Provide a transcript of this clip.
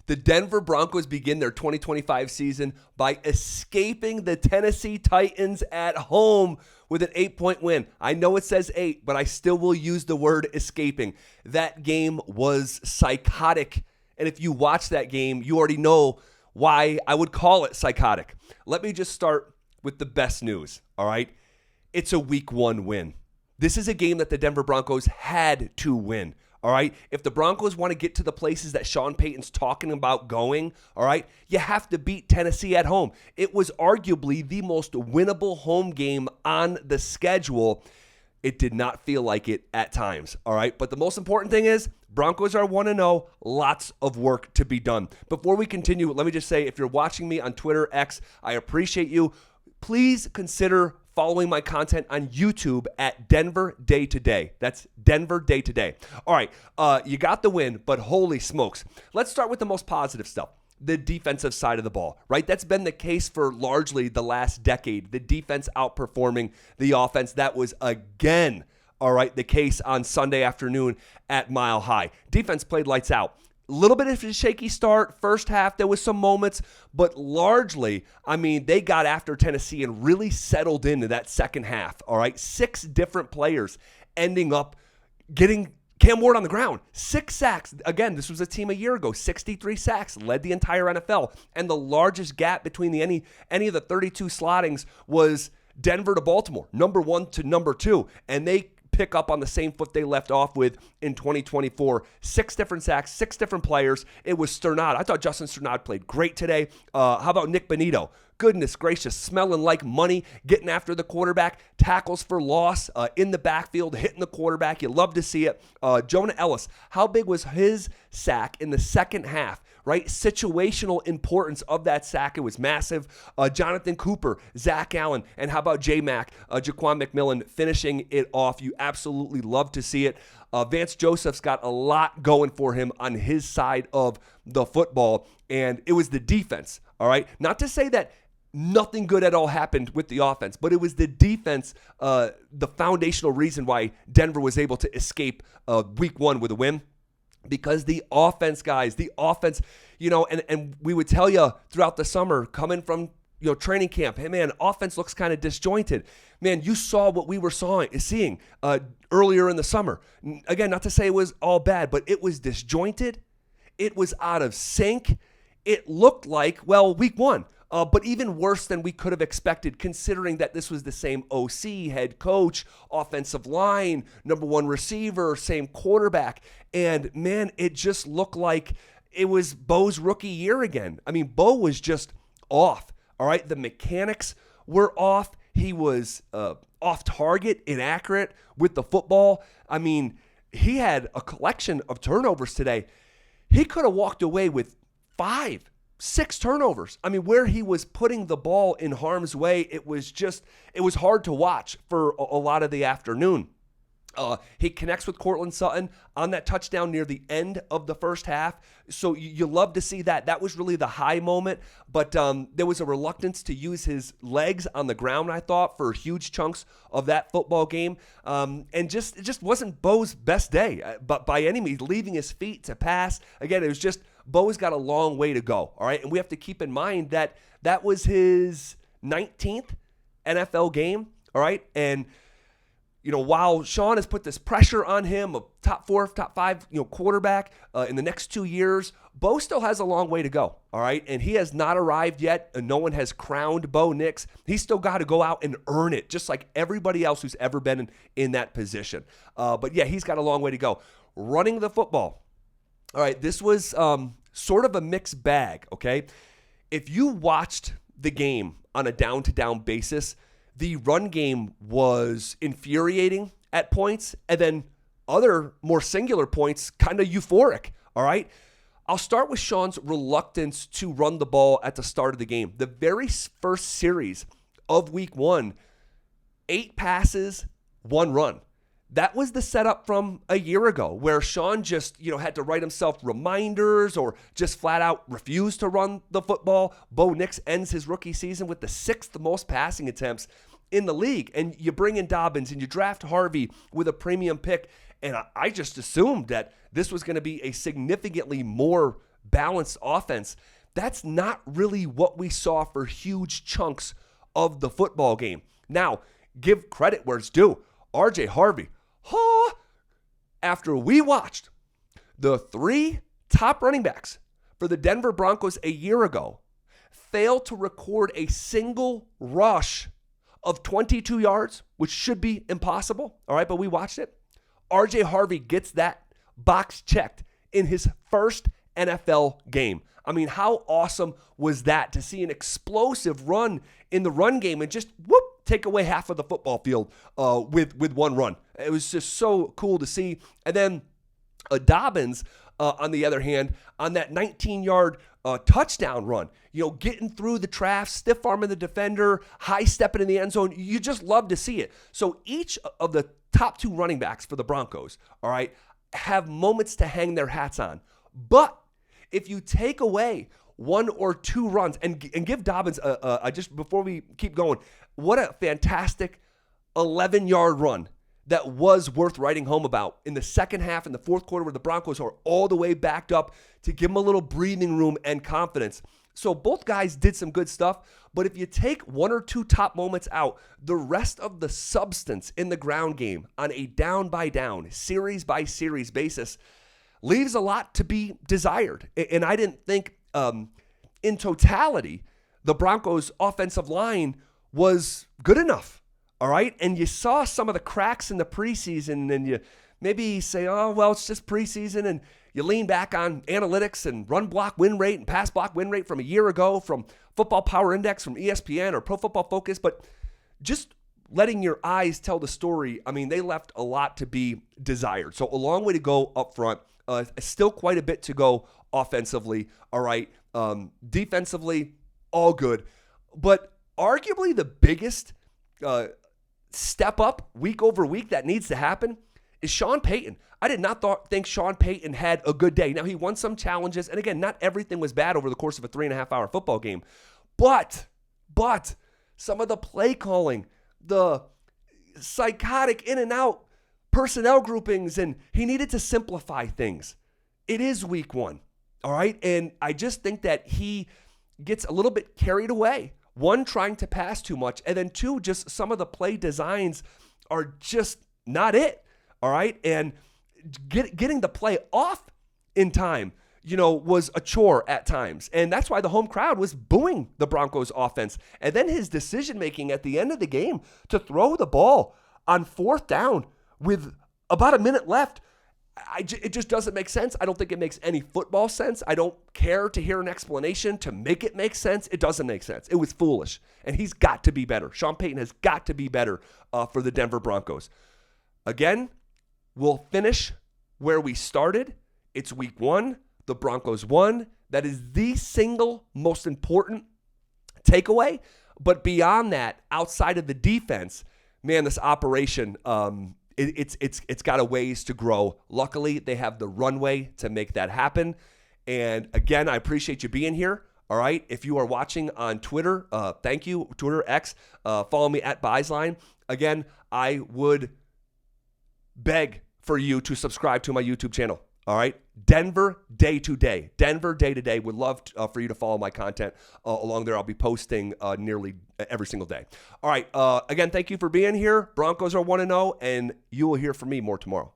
The Denver Broncos begin their 2025 season by escaping the Tennessee Titans at home with an 8-point win. I know it says 8, but I still will use the word escaping. That game was psychotic. And if you watch that game, you already know why I would call it psychotic. Let me just start with the best news, all right? It's a week 1 win. This is a game that the Denver Broncos had to win. All right, if the Broncos want to get to the places that Sean Payton's talking about going, all right, you have to beat Tennessee at home. It was arguably the most winnable home game on the schedule. It did not feel like it at times, all right? But the most important thing is Broncos are 1-0, lots of work to be done. Before we continue, let me just say, if you're watching me on Twitter, X, I appreciate you. Please consider following my content on YouTube at Denver Day to Day. That's Denver Day to Day. All right, you got the win, but holy smokes. Let's start with the most positive stuff. The defensive side of the ball, right? That's been the case for largely the last decade. The defense outperforming the offense. That was again, all right, the case on Sunday afternoon at Mile High. Defense played lights out. A little bit of a shaky start. First half, there was some moments, but largely, I mean, they got after Tennessee and really settled into that second half, all right? 6 different players ending up getting Cam Ward on the ground. 6 sacks. Again, this was a team a year ago. 63 sacks, led the entire NFL. And the largest gap between any of the 32 slottings was Denver to Baltimore, number 1 to number 2. And they pick up on the same foot they left off with in 2024. 6 different sacks, 6 different players. It was Sternad. I thought Justin Sternad played great today. How about Nick Bonito? Goodness gracious, smelling like money, getting after the quarterback, tackles for loss in the backfield, hitting the quarterback. You love to see it. Jonah Ellis, how big was his sack in the second half? Right? Situational importance of that sack. It was massive. Jonathan Cooper, Zach Allen, and how about J-Mac, Jaquan McMillan finishing it off. You absolutely love to see it. Vance Joseph's got a lot going for him on his side of the football, and it was the defense, all right? Not to say that nothing good at all happened with the offense, but it was the defense, the foundational reason why Denver was able to escape week 1 with a win. Because the offense, guys, and we would tell you throughout the summer, coming from training camp, hey man, offense looks kind of disjointed. Man, you saw what we were seeing earlier in the summer. Again, not to say it was all bad, but it was disjointed. It was out of sync. It looked like, week 1. But even worse than we could have expected, considering that this was the same OC, head coach, offensive line, number 1 receiver, same quarterback. And, man, it just looked like it was Bo's rookie year again. I mean, Bo was just off, all right? The mechanics were off. He was off target, inaccurate with the football. I mean, he had a collection of turnovers today. He could have walked away with 5-6 turnovers. I mean, where he was putting the ball in harm's way, it was hard to watch for a lot of the afternoon. He connects with Cortland Sutton on that touchdown near the end of the first half. So you love to see that. That was really the high moment. But there was a reluctance to use his legs on the ground, I thought, for huge chunks of that football game. And it just wasn't Bo's best day, but by any means, leaving his feet to pass. Again, it was just Bo's got a long way to go, all right? And we have to keep in mind that that was his 19th NFL game, all right? And while Sean has put this pressure on him, a top 4, top 5, quarterback in the next 2 years, Bo still has a long way to go, all right? And he has not arrived yet, and no one has crowned Bo Nix. He's still got to go out and earn it, just like everybody else who's ever been in that position. But yeah, he's got a long way to go. Running the football. All right, this was sort of a mixed bag, okay? If you watched the game on a down-to-down basis, the run game was infuriating at points, and then other more singular points, kind of euphoric, all right? I'll start with Sean's reluctance to run the ball at the start of the game. The very first series of week 1, 8 passes, 1 run. That was the setup from a year ago where Sean just, had to write himself reminders or just flat out refused to run the football. Bo Nix ends his rookie season with the 6th most passing attempts in the league. And you bring in Dobbins and you draft Harvey with a premium pick. And I just assumed that this was going to be a significantly more balanced offense. That's not really what we saw for huge chunks of the football game. Now, give credit where it's due. RJ Harvey, after we watched the 3 top running backs for the Denver Broncos a year ago fail to record a single rush of 22 yards, which should be impossible, all right, but we watched it. RJ Harvey gets that box checked in his first NFL game. I mean, how awesome was that to see an explosive run in the run game and just take away half of the football field with one run. It was just so cool to see. And then Dobbins, on the other hand, on that 19-yard touchdown run, getting through the draft, stiff arming the defender, high stepping in the end zone. You just love to see it. So each of the top 2 running backs for the Broncos, all right, have moments to hang their hats on. But if you take away 1 or 2 runs and give Dobbins just before we keep going, what a fantastic 11-yard run that was worth writing home about in the second half in the fourth quarter where the Broncos are all the way backed up to give them a little breathing room and confidence. So both guys did some good stuff, but if you take 1 or 2 top moments out, the rest of the substance in the ground game on a down-by-down, series-by-series basis leaves a lot to be desired. And I didn't think in totality the Broncos' offensive line was good enough. All right. And you saw some of the cracks in the preseason and you maybe say, oh, well, it's just preseason. And you lean back on analytics and run block win rate and pass block win rate from a year ago from Football Power Index, from ESPN or Pro Football Focus. But just letting your eyes tell the story, I mean, they left a lot to be desired. So a long way to go up front. Still quite a bit to go offensively. All right. Defensively, all good. But arguably the biggest step up week over week that needs to happen is Sean Payton. I did not think Sean Payton had a good day. Now, he won some challenges, and again, not everything was bad over the course of a 3.5-hour football game, but some of the play calling, the psychotic in and out personnel groupings, and he needed to simplify things. It is week 1, all right? And I just think that he gets a little bit carried away. 1, trying to pass too much, and then 2, just some of the play designs are just not it, all right? And getting the play off in time, was a chore at times. And that's why the home crowd was booing the Broncos offense. And then his decision-making at the end of the game to throw the ball on 4th down with about a minute left, it just doesn't make sense. I don't think it makes any football sense. I don't care to hear an explanation to make it make sense. It doesn't make sense. It was foolish. And he's got to be better. Sean Payton has got to be better for the Denver Broncos. Again, we'll finish where we started. It's week 1. The Broncos won. That is the single most important takeaway. But beyond that, outside of the defense, man, this operation, it's got a ways to grow. Luckily, they have the runway to make that happen. And again, I appreciate you being here. All right. If you are watching on Twitter, thank you. Twitter, X, follow me at Buysline. Again, I would beg for you to subscribe to my YouTube channel. All right. Denver Day to Day. Denver Day to Day. Would love for you to follow my content along there. I'll be posting nearly every single day. All right. Again, thank you for being here. Broncos are 1-0, and you will hear from me more tomorrow.